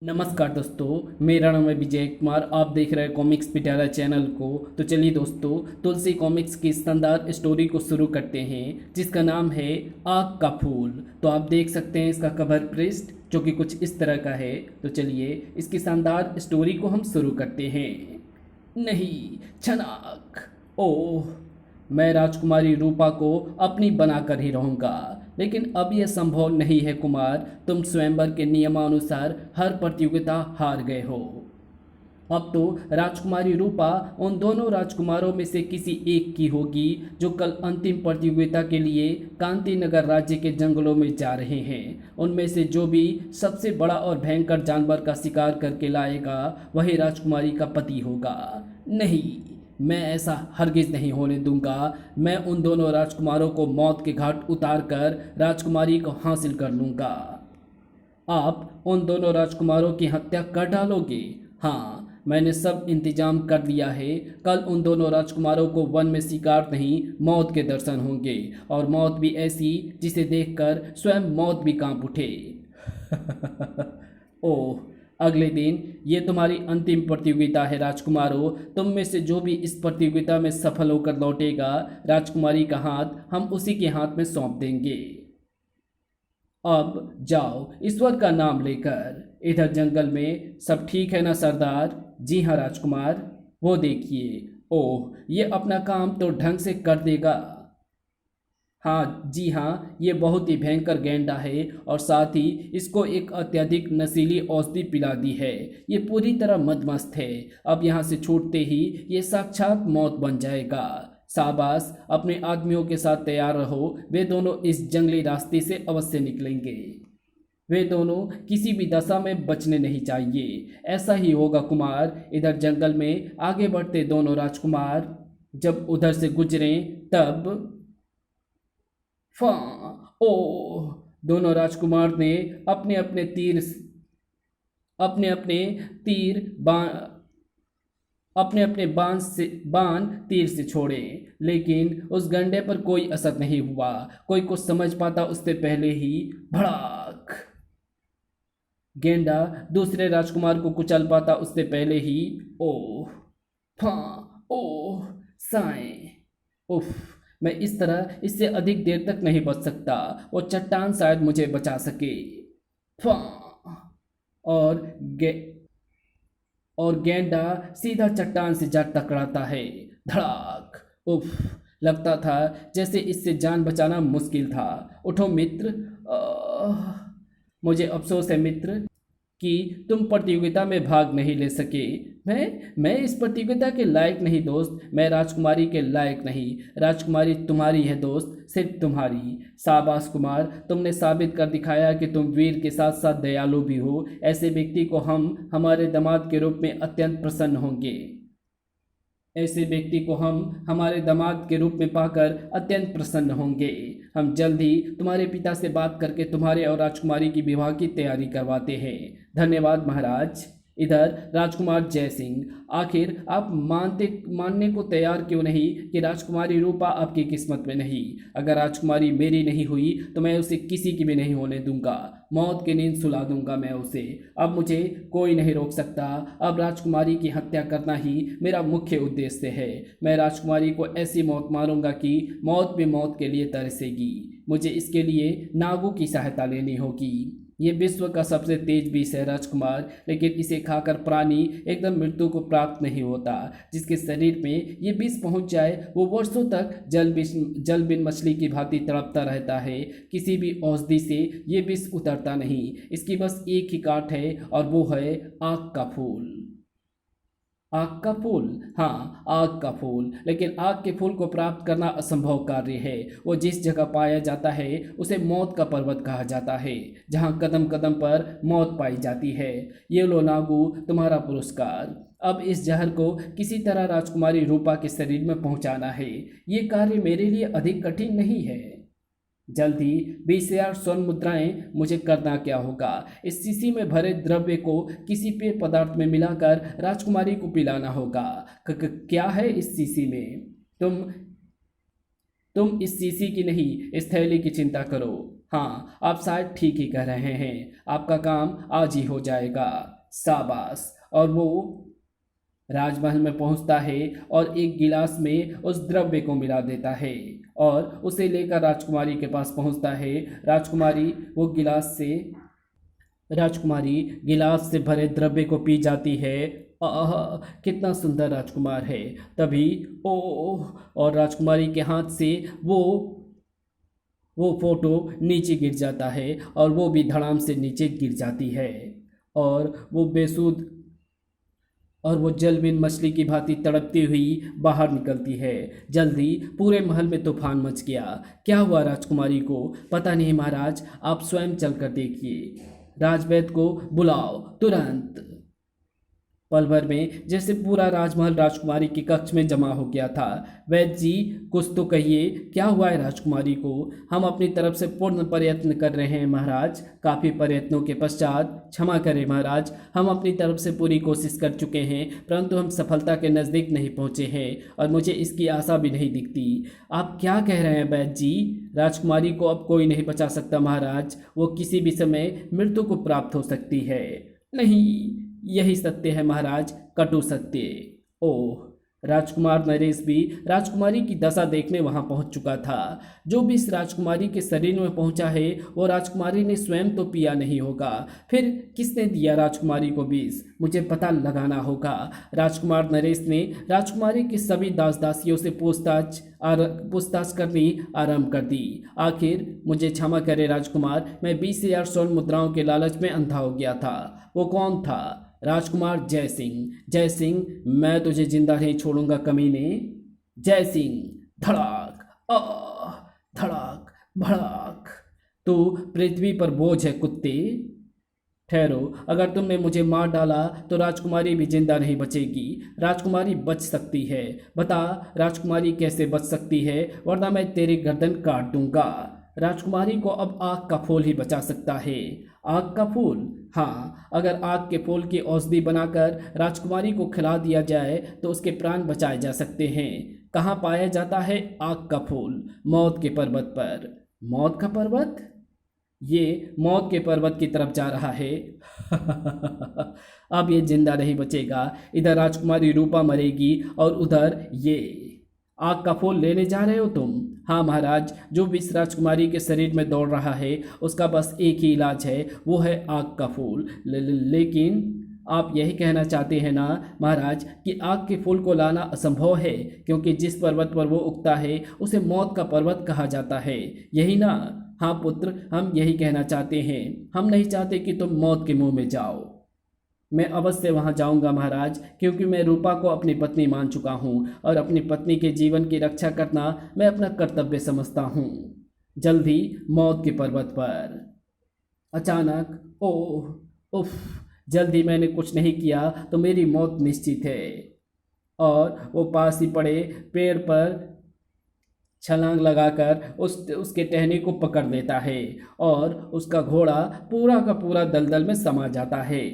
नमस्कार दोस्तों, मेरा नाम है विजय कुमार। आप देख रहे हैं कॉमिक्स पिटारा चैनल को। तो चलिए दोस्तों, तुलसी कॉमिक्स की शानदार स्टोरी को शुरू करते हैं, जिसका नाम है आग का फूल। तो आप देख सकते हैं इसका कवर पृष्ठ, जो कि कुछ इस तरह का है। तो चलिए इसकी शानदार स्टोरी को हम शुरू करते हैं। नहीं, छनाक। ओह, मैं राजकुमारी रूपा को अपनी बनाकर ही रहूंगा, लेकिन अब यह संभव नहीं है कुमार। तुम स्वयंवर के नियमानुसार हर प्रतियोगिता हार गए हो। अब तो राजकुमारी रूपा उन दोनों राजकुमारों में से किसी एक की होगी जो कल अंतिम प्रतियोगिता के लिए कांति नगर राज्य के जंगलों में जा रहे हैं। उनमें से जो भी सबसे बड़ा और भयंकर जानवर का शिकार करके लाएगा, वही राजकुमारी का पति होगा। नहीं, मैं ऐसा हरगिज नहीं होने दूंगा। मैं उन दोनों राजकुमारों को मौत के घाट उतार कर राजकुमारी को हासिल कर लूंगा। आप उन दोनों राजकुमारों की हत्या कर डालोगे? हाँ, मैंने सब इंतजाम कर लिया है। कल उन दोनों राजकुमारों को वन में शिकार नहीं, मौत के दर्शन होंगे, और मौत भी ऐसी जिसे देखकर स्वयं मौत भी कांप उठे। ओह, अगले दिन ये तुम्हारी अंतिम प्रतियोगिता है राजकुमारों। तुम में से जो भी इस प्रतियोगिता में सफल होकर लौटेगा, राजकुमारी का हाथ हम उसी के हाथ में सौंप देंगे। अब जाओ ईश्वर का नाम लेकर। इधर जंगल में सब ठीक है ना सरदार? जी हाँ राजकुमार। वो देखिए, ओह, ये अपना काम तो ढंग से कर देगा। हाँ जी हाँ, ये बहुत ही भयंकर गैंडा है, और साथ ही इसको एक अत्यधिक नशीली औषधि पिला दी है। ये पूरी तरह मदमस्त है। अब यहाँ से छूटते ही ये साक्षात मौत बन जाएगा। शाबाश, अपने आदमियों के साथ तैयार रहो। वे दोनों इस जंगली रास्ते से अवश्य निकलेंगे। वे दोनों किसी भी दशा में बचने नहीं चाहिए। ऐसा ही होगा कुमार। इधर जंगल में आगे बढ़ते दोनों राजकुमार जब उधर से गुजरे, तब फा ओह, दोनों राजकुमार ने अपने अपने तीर अपने अपने तीर बाण अपने अपने बाण तीर से छोड़े, लेकिन उस गंडे पर कोई असर नहीं हुआ। कोई कुछ समझ पाता उससे पहले ही भड़ाक, गेंडा दूसरे राजकुमार को कुचल पाता उससे पहले ही। ओह, फा ओह, साए, उफ, मैं इस तरह इससे अधिक देर तक नहीं बच सकता। वो चट्टान शायद मुझे बचा सके। फा और गे और गेंडा सीधा चट्टान से जा टकराता है। धड़ाक। उफ, लगता था जैसे इससे जान बचाना मुश्किल था। उठो मित्र। आह, मुझे अफसोस है मित्र कि तुम प्रतियोगिता में भाग नहीं ले सके। मैं इस प्रतियोगिता के लायक नहीं दोस्त। मैं राजकुमारी के लायक नहीं। राजकुमारी तुम्हारी है दोस्त, सिर्फ तुम्हारी। शाबाश कुमार, तुमने साबित कर दिखाया कि तुम वीर के साथ साथ दयालु भी हो। ऐसे व्यक्ति को हम हमारे दामाद के रूप में अत्यंत प्रसन्न होंगे। ऐसे व्यक्ति को हम हमारे दामाद के रूप में पाकर अत्यंत प्रसन्न होंगे। हम जल्द ही तुम्हारे पिता से बात करके तुम्हारे और राजकुमारी की विवाह की तैयारी करवाते हैं। धन्यवाद महाराज। इधर राजकुमार जय सिंह, आखिर आप मानने को तैयार क्यों नहीं कि राजकुमारी रूपा आपकी किस्मत में नहीं? अगर राजकुमारी मेरी नहीं हुई तो मैं उसे किसी की भी नहीं होने दूंगा। मौत की नींद सुला दूंगा मैं उसे। अब मुझे कोई नहीं रोक सकता। अब राजकुमारी की हत्या करना ही मेरा मुख्य उद्देश्य है। मैं राजकुमारी को ऐसी मौत मारूंगा कि मौत भी मौत के लिए तरसेगी। मुझे इसके लिए नागों की सहायता लेनी होगी। ये विश्व का सबसे तेज विष है राजकुमार, लेकिन इसे खाकर प्राणी एकदम मृत्यु को प्राप्त नहीं होता। जिसके शरीर में ये विष पहुंच जाए, वो वर्षों तक जल बिन मछली की भांति तड़पता रहता है। किसी भी औषधि से ये विष उतरता नहीं। इसकी बस एक ही काट है, और वो है आग का फूल। आग का फूल? हाँ, आग का फूल। लेकिन आग के फूल को प्राप्त करना असंभव कार्य है। वो जिस जगह पाया जाता है उसे मौत का पर्वत कहा जाता है, जहाँ कदम कदम पर मौत पाई जाती है। ये लो नागू, तुम्हारा पुरस्कार। अब इस जहर को किसी तरह राजकुमारी रूपा के शरीर में पहुंचाना है। ये कार्य मेरे लिए अधिक कठिन नहीं है। जल्द ही 20,000 स्वर्ण मुद्राएं मुझे करना क्या होगा? इस शीशी में भरे द्रव्य को किसी पेय पदार्थ में मिलाकर राजकुमारी को पिलाना होगा। क्या है इस शीशी में? तुम इस शीशी की नहीं, इस थैली की चिंता करो। हाँ, आप शायद ठीक ही कह रहे हैं। आपका काम आज ही हो जाएगा। शाबाश। और वो राजमहल में पहुंचता है और एक गिलास में उस द्रव्य को मिला देता है और उसे लेकर राजकुमारी के पास पहुंचता है। राजकुमारी वो गिलास से राजकुमारी गिलास से भरे द्रव्य को पी जाती है। आह, कितना सुंदर राजकुमार है। तभी ओह, और राजकुमारी के हाथ से वो फोटो नीचे गिर जाता है और वो भी धड़ाम से नीचे गिर जाती है। और वो बेसुध और वो जलबिन मछली की भांति तड़पती हुई बाहर निकलती है। जल्दी पूरे महल में तूफान मच गया। क्या हुआ राजकुमारी को? पता नहीं महाराज, आप स्वयं चलकर देखिए। राजवैद्य को बुलाओ तुरंत। पल भर में जैसे पूरा राजमहल राजकुमारी के कक्ष में जमा हो गया था। वैद्य जी, कुछ तो कहिए, क्या हुआ है राजकुमारी को? हम अपनी तरफ से पूर्ण प्रयत्न कर रहे हैं महाराज। काफ़ी प्रयत्नों के पश्चात, क्षमा करें महाराज, हम अपनी तरफ से पूरी कोशिश कर चुके हैं, परंतु हम सफलता के नज़दीक नहीं पहुंचे हैं और मुझे इसकी आशा भी नहीं दिखती। आप क्या कह रहे हैं वैद्य जी? राजकुमारी को अब कोई नहीं बचा सकता महाराज। वो किसी भी समय मृत्यु को प्राप्त हो सकती है। नहीं, यही सत्य है महाराज, कटु सत्य। ओह, राजकुमार नरेश भी राजकुमारी की दशा देखने वहां पहुंच चुका था। जो भी इस राजकुमारी के शरीर में पहुंचा है वो राजकुमारी ने स्वयं तो पिया नहीं होगा, फिर किसने दिया राजकुमारी को विष? मुझे पता लगाना होगा। राजकुमार नरेश ने राजकुमारी के सभी दास दासियों से पूछताछ करनी आरंभ कर दी। आखिर मुझे क्षमा करे राजकुमार, मैं 20,000 स्वर्ण मुद्राओं के लालच में अंधा हो गया था। वो कौन था? राजकुमार जय सिंह। जय सिंह, मैं तुझे जिंदा नहीं छोड़ूंगा कमीने। जय सिंह। धड़ाक, आह, धड़ाक, भड़ाक। तू पृथ्वी पर बोझ है कुत्ते। ठहरो, अगर तुमने मुझे मार डाला तो राजकुमारी भी जिंदा नहीं बचेगी। राजकुमारी बच सकती है। बता, राजकुमारी कैसे बच सकती है, वरना मैं तेरी गर्दन काट दूंगा। राजकुमारी को अब आग का फूल ही बचा सकता है। आग का फूल? हाँ, अगर आग के फूल की औषधि बनाकर राजकुमारी को खिला दिया जाए तो उसके प्राण बचाए जा सकते हैं। कहाँ पाया जाता है आग का फूल? मौत के पर्वत पर। मौत का पर्वत? ये मौत के पर्वत की तरफ जा रहा है। अब ये जिंदा नहीं बचेगा। इधर राजकुमारी रूपा मरेगी और उधर ये। आग का फूल लेने जा रहे हो तुम? हाँ महाराज, जो विष राजकुमारी के शरीर में दौड़ रहा है उसका बस एक ही इलाज है, वो है आग का फूल। लेकिन आप यही कहना चाहते हैं ना महाराज कि आग के फूल को लाना असंभव है, क्योंकि जिस पर्वत पर वो उगता है उसे मौत का पर्वत कहा जाता है, यही ना? हाँ पुत्र, हम यही कहना चाहते हैं। हम नहीं चाहते कि तुम मौत के मुंह में जाओ। मैं अवश्य वहां जाऊंगा महाराज, क्योंकि मैं रूपा को अपनी पत्नी मान चुका हूं और अपनी पत्नी के जीवन की रक्षा करना मैं अपना कर्तव्य समझता हूं। जल्द ही मौत के पर्वत पर। अचानक, ओह, उफ, जल्द ही मैंने कुछ नहीं किया तो मेरी मौत निश्चित है। और वो पास ही पड़े पेड़ पर छलांग लगाकर उसके टहनी को पकड़ लेता है और उसका घोड़ा पूरा का पूरा दलदल में समा जाता है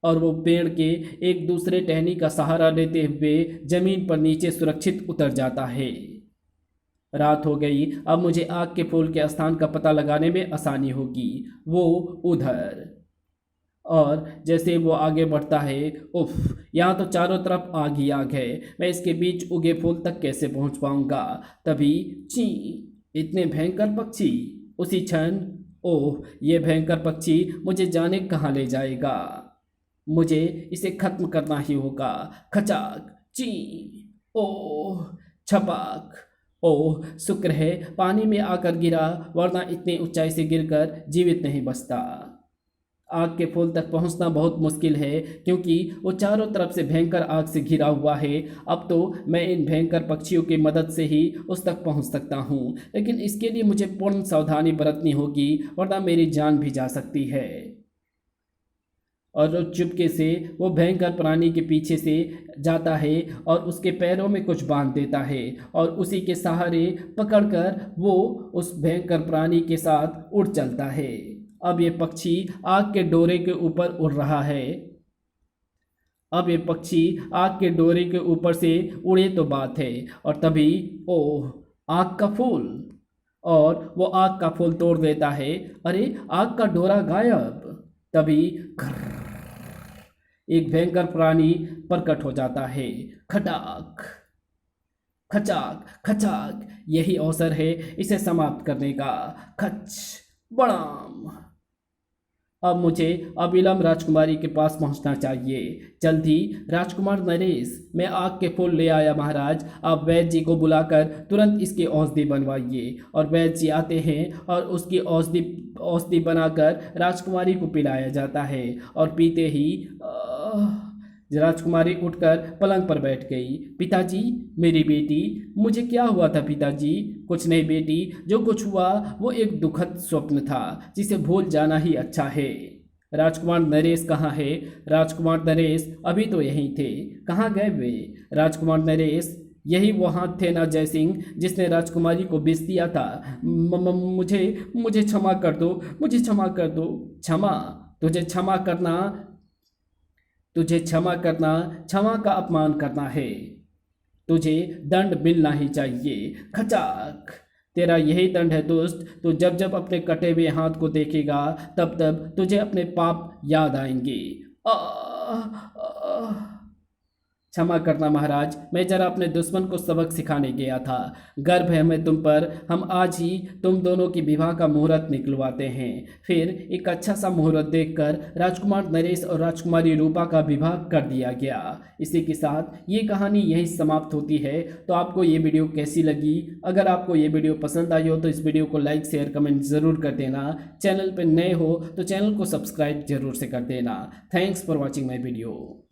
और वो पेड़ के एक दूसरे टहनी का सहारा लेते हुए जमीन पर नीचे सुरक्षित उतर जाता है। रात हो गई। अब मुझे आग के फूल के स्थान का पता लगाने में आसानी होगी। वो उधर। और जैसे वो आगे बढ़ता है, उफ, यहाँ तो चारों तरफ आग ही आग है। मैं इसके बीच उगे फूल तक कैसे पहुँच पाऊंगा? तभी ची, इतने भयंकर पक्षी! उसी क्षण, ओह, ये भयंकर पक्षी मुझे जाने कहाँ ले जाएगा। मुझे इसे खत्म करना ही होगा। खचाक, ची, ओह, छपाक। ओह, शुक्र है पानी में आकर गिरा, वरना इतनी ऊंचाई से गिरकर जीवित नहीं बचता। आग के फूल तक पहुंचना बहुत मुश्किल है, क्योंकि वो चारों तरफ से भयंकर आग से घिरा हुआ है। अब तो मैं इन भयंकर पक्षियों की मदद से ही उस तक पहुंच सकता हूं, लेकिन इसके लिए मुझे पूर्ण सावधानी बरतनी होगी, वरना मेरी जान भी जा सकती है। और वो चुपके से वो भयंकर प्राणी के पीछे से जाता है और उसके पैरों में कुछ बांध देता है और उसी के सहारे पकड़कर वो उस भयंकर प्राणी के साथ उड़ चलता है। अब ये पक्षी आग के डोरे के ऊपर उड़ रहा है। अब ये पक्षी आग के डोरे के ऊपर से उड़े तो बात है, और तभी ओह, आग का फूल! और वो आग का फूल तोड़ देता है। अरे आग का डोरा गायब। तभी एक भयंकर प्राणी प्रकट हो जाता है। खटाक खचाक खचाक, यही अवसर है इसे समाप्त करने का। खच बड़ाम। अब मुझे अविलंब राजकुमारी के पास पहुंचना चाहिए। जल्दी राजकुमार नरेश, मैं आग के फूल ले आया महाराज। आप वैद्य जी को बुलाकर तुरंत इसकी औषधि बनवाइए। और वैद्य जी आते हैं और उसकी औषधि औषधि बनाकर राजकुमारी को पिलाया जाता है। और पीते ही राजकुमारी उठकर पलंग पर बैठ गई। पिताजी, मेरी बेटी, मुझे क्या हुआ था पिताजी? कुछ नहीं बेटी, जो कुछ हुआ वो एक दुखद स्वप्न था जिसे भूल जाना ही अच्छा है। राजकुमार नरेश कहाँ है? राजकुमार नरेश अभी तो यहीं थे, कहाँ गए वे? राजकुमार नरेश, यही वो हाथ थे ना जयसिंह जिसने राजकुमारी को बेच दिया था। मुझे मुझे क्षमा कर दो, मुझे क्षमा कर दो। क्षमा? तुझे क्षमा करना तुझे क्षमा करना क्षमा का अपमान करना है। तुझे दंड मिलना ही चाहिए। खचाक, तेरा यही दंड है दुष्ट। तो जब जब अपने कटे हुए हाथ को देखेगा तब तब तुझे अपने पाप याद आएंगे। आ, आ, क्षमा करना महाराज, मैं जरा अपने दुश्मन को सबक सिखाने गया था। गर्व है हमें तुम पर। हम आज ही तुम दोनों की विवाह का मुहूर्त निकलवाते हैं। फिर एक अच्छा सा मुहूर्त देखकर राजकुमार नरेश और राजकुमारी रूपा का विवाह कर दिया गया। इसी के साथ ये कहानी यही समाप्त होती है। तो आपको ये वीडियो कैसी लगी? अगर आपको ये वीडियो पसंद आई हो तो इस वीडियो को लाइक शेयर कमेंट ज़रूर कर देना। चैनल पर नए हो तो चैनल को सब्सक्राइब जरूर से कर देना। Thanks for watching my video.